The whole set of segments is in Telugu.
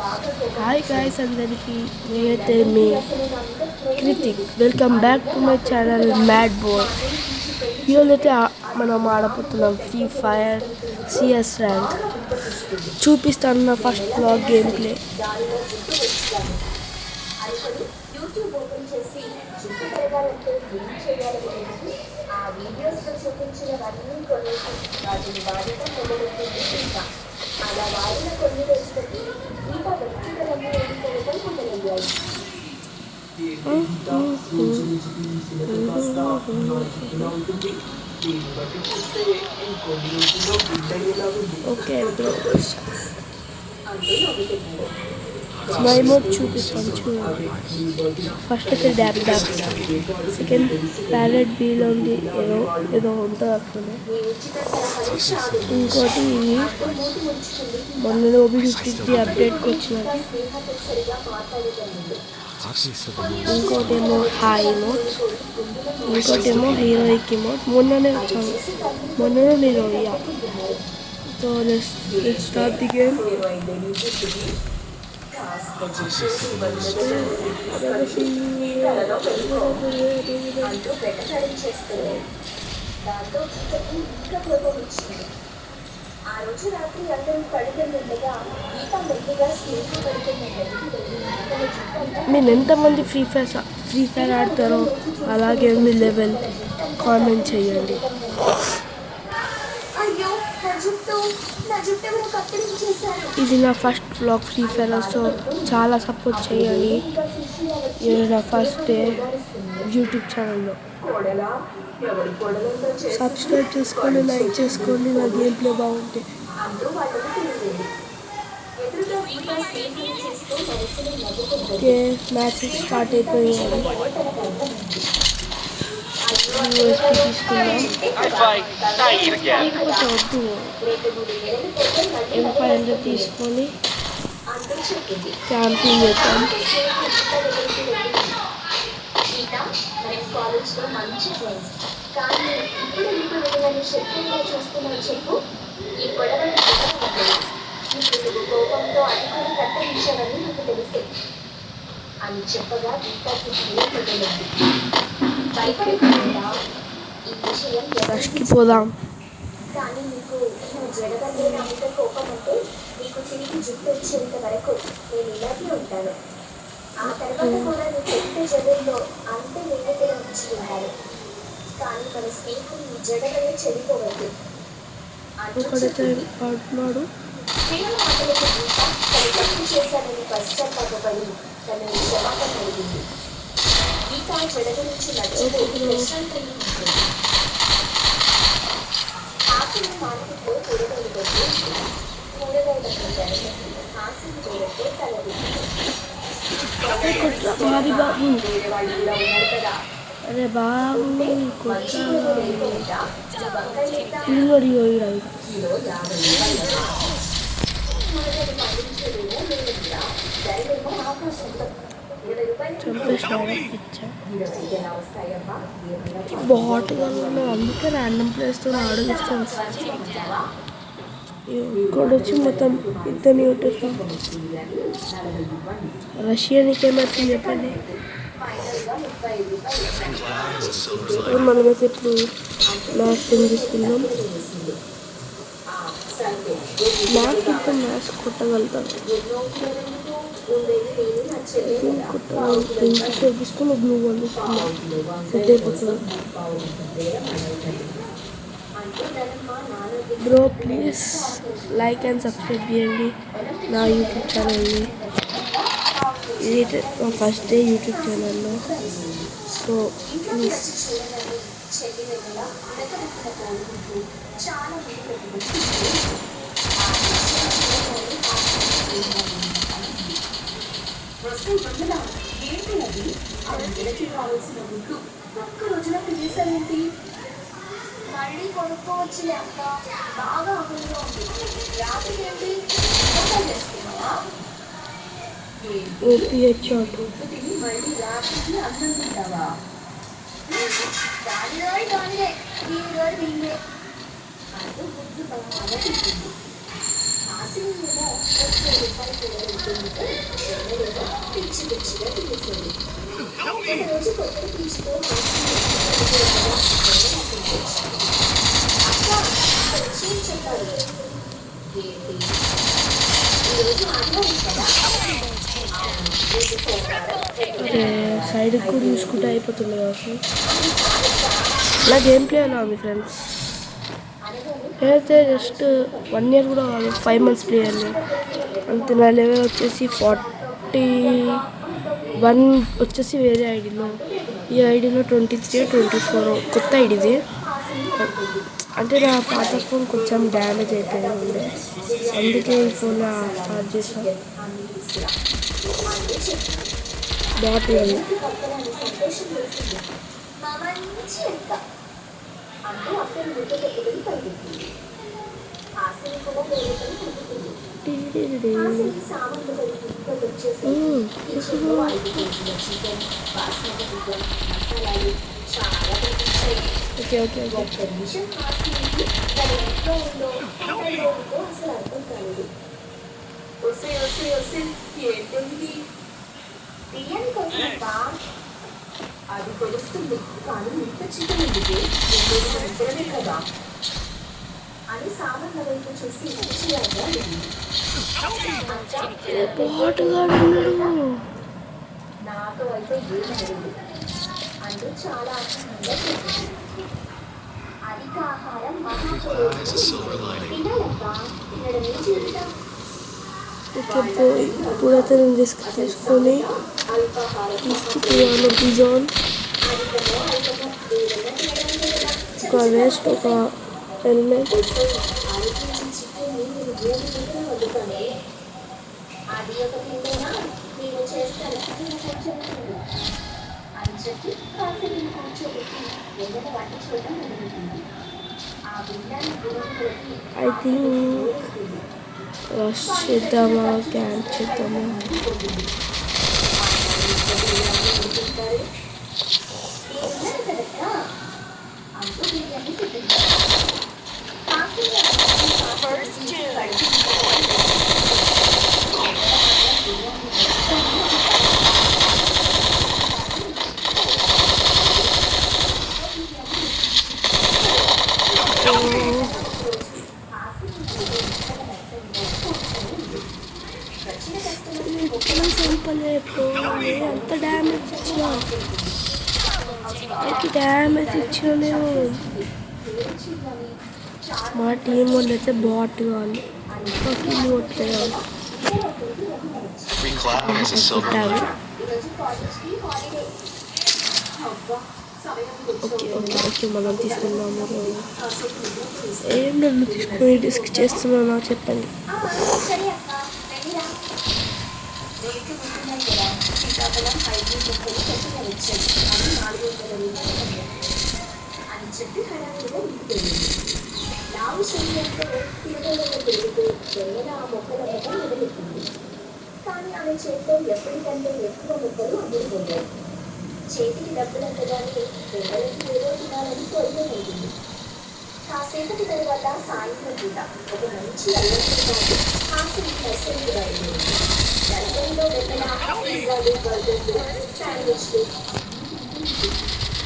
హాయ్ గాయ్స్ అందరికీ, నేనైతే మీ Krithik. Welcome back to my channel mad boy. ఈరోజైతే మనం ఆడబోతున్నాం ఫ్రీ ఫైర్ సిఎస్ ర్యాంక్. చూపిస్తాను నా ఫస్ట్ బ్లాగ్ గేమ్ ప్లే. అలా వాడిన కొన్ని రోజులకి ఇంకా వ్యక్తిగతంగా ఎన్నుకోవడం మొదలయ్యాయి. ఓకే మైమోడ్ చూపిస్తాను చూడండి. ఫస్ట్ అయితే డ్యాప్ డ్యాప్, సెకండ్ ప్యారెట్ బీలో ఉంది, ఏదో ఉంటుంది అక్కడ. ఇంకోటి మొన్న OB53 అప్డేట్కి వచ్చినది. ఇంకోటేమో హాయ్ మోడ్, ఇంకోటేమో హీరోయిక్ మోడ్. మొన్ననే వచ్చాను, మొన్ననే నేను అయ్యా. So let's start the game. మీరు ఎంతమంది ఫ్రీ ఫైర్ ఆడతారో, అలాగే మీ లెవెల్ కామెంట్ చేయండి. ఇది నా first vlog free fire, so చాలా సపోర్ట్ చేయాలి. ఇది నా ఫస్ట్ డే యూట్యూబ్ ఛానల్లో. సబ్స్క్రైబ్ చేసుకోండి, లైక్ చేసుకోండి. నా గేమ్ ప్లే బాగుంటే. ఓకే, మ్యాచ్ స్టార్ట్ అయిపోయింది. తీసుకున్నాం. వద్దు, M500 తీసుకొని క్యాంపింగ్ చేద్దాం. అని చెప్పగా రష్కి పోదాం. కానీ మీకు జడగంటే నా మీద కోపం అంటే నీకు తిరిగి జుట్టు వచ్చేంత వరకు నేను ఇలాగే ఉంటాను. ఆ తర్వాత కూడా నువ్వు పెట్టే జడల్లో అంతే నేనైతే ఉంచి ఉంటాను. కానీ మన స్నేహితులు ఈ జడగలే చెడిపోవద్దు అంటున్నాడు. ప్రేమ మాటలకు గీత తను తప్పు చేశానని పశ్చాత్తాపడి తనని క్షమాపణ అడిగింది. గీత జడ గురించి నచ్చిపోయి ప్రశాంతంగా ఉంటుంది. ఆశలు మానవుతో కూరగాయలు పెట్టి కూరగాయల ఆశలు చూడటే తలది. అరే బాబు బాట్గా అందుకే ర్యాండమ్ ప్లేస్తో ఆడగిస్తాను. ఇక్కడ వచ్చి మొత్తం ఇద్దరిని ఉంటుంది. రష్యానికి ఏమవుతుంది చెప్పండి. మనమైతే ఇప్పుడు మ్యాచ్ తీసుకుందాం. మ్యాచ్ ఇంత మ్యాచ్ కొట్టగలుగుతాను. తీసుకుని బ్లూ బాల్ తీసుకున్నాం, సెట్ అయిపోతుంది. Bro please like and subscribe చేయండి నా యూట్యూబ్ ఛానల్ని. ఇది మా ఫస్ట్ డే యూట్యూబ్ ఛానల్లో, సో ప్లీజ్. ఒక్క రోజున తినేసారేంటి? మళ్ళీ కొనుక్కోవచ్చులే అక్క, బాగా ఆకలిగా ఉంది. రాత్రి ఏంటి చేసుకున్నావా? మళ్ళీ రాత్రికి అన్నం తింటావా? దానిలో దీనిలో దీనిలే. అది గుర్తు బాగా తింటుంది. హాస్యంలో 30 రూపాయలు కూడబెట్టుకుంటే వెన్నెలేమో పిచ్చి పిచ్చిగా తినేసింది. ఒకరోజు కొత్త పీచుతో అక్క ఒక విషయం చెప్పాలి. ఏంటి? ఈరోజు ఆదివారం కదా? రేపు సోమవారం. అరే సైడ్కి కూడా చూసుకుంటే అయిపోతుంది కదా. ఇలా గేమ్ ప్లే అలా ఉంది ఫ్రెండ్స్. నేనైతే జస్ట్ 1 year కూడా కాదు, 5 months ప్లేయర్ని. అంతే. నా లెవెల్ వచ్చేసి 41 వచ్చేసి వేరే ఐడిలో. ఈ ఐడిలో 23 24 కొత్త ఐడిది. అంటే నా పాత ఫోన్ కొంచెం డ్యామేజ్ అయిపోయింది, అందుకే ఈ ఫోన్ స్టార్ట్ చేసాను. బాగుంటుంది. Okay okay okay. అది తెలుస్తుంది, కానీ ఇంత చిన్నది కదా అని సామాన్ల వైపు చూసి నాతో అయితే ఏమీ అంటూ చాలా ఆనందంగా చెప్పింది. అధిక ఆహారం ఇప్పుడైతే నేను తీసుకొని తీసుకున్నాను పిజాన్. ఒక వేస్ట్, ఒక హెల్మెట్. అది ఒక తింటేనా నేను చేస్తాను అని చెప్పి కాఫీని కూర్చోబెట్టి వెన్నెల పట్టించుకోవడం మొదలుపెట్టింది. ఆ బిడ్డని గురువులకి ఐ థింక్ రష్ చేద్దామా, క్యాంప్ చేద్దామా? అంత డ్యామేజ్ ఇచ్చినా నేను. మా టీం వాళ్ళు అయితే బాట్ కావాలి, కిల్లు కొట్టేయాలి. కొట్టాలి. ఓకే ఓకే ఓకే, మనం తీసుకుందాము. ఏం నన్ను తీసుకొని డిస్క్ చేస్తున్నానా చెప్పండి. సీతాఫలం 5 ముక్కలు కట్టిన వచ్చాయి అని 400 రూపాయలు అని చెప్పి హడావిడిగా ఇంటికెళ్ళింది. లావు శరీరంతో తిరగలలో పెరుగుతూ వెన్నెల ఆ మొక్కల మీద మొదలెట్టింది. కానీ ఆమె చేతిలో ఎప్పటికంటే ఎక్కువ మొక్కలు అమ్ముడుపోయాయి. చేతికి డబ్బులు అందగానే వెన్నెలకి ఏదో తినాలని కోరికైంది. కాసేపటి తర్వాత సాయంత్రం పూట ఒక మంచి అల్లరితో హాస్యం నర్సరీకి బయలుదేరింది.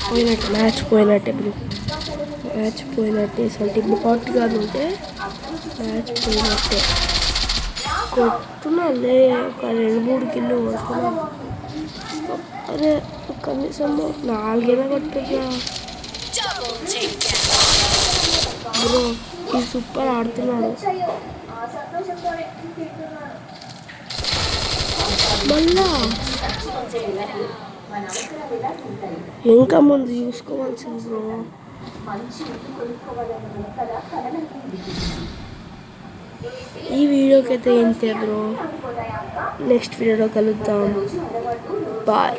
పోయినట్టు మ్యాచ్ పోయినట్టే బ్రో, మ్యాచ్ పోయినట్టే. అసలు బాట్ కాదు ఉంటే మ్యాచ్ పోయినట్టే. కొట్టున్నాలే, ఒక 2-3 కిల్లు కొడుతున్నా. అరే కనీసం 4 కొట్టున్నా బ్రో. ఈ సూపర్ ఆడుతున్నాడు. మళ్ళా ఇంకా ముందు చూసుకోవాల్సింది బ్రో. ఈ వీడియోకి అయితే ఇంతే బ్రో. నెక్స్ట్ వీడియోలో కలుద్దాం. బాయ్.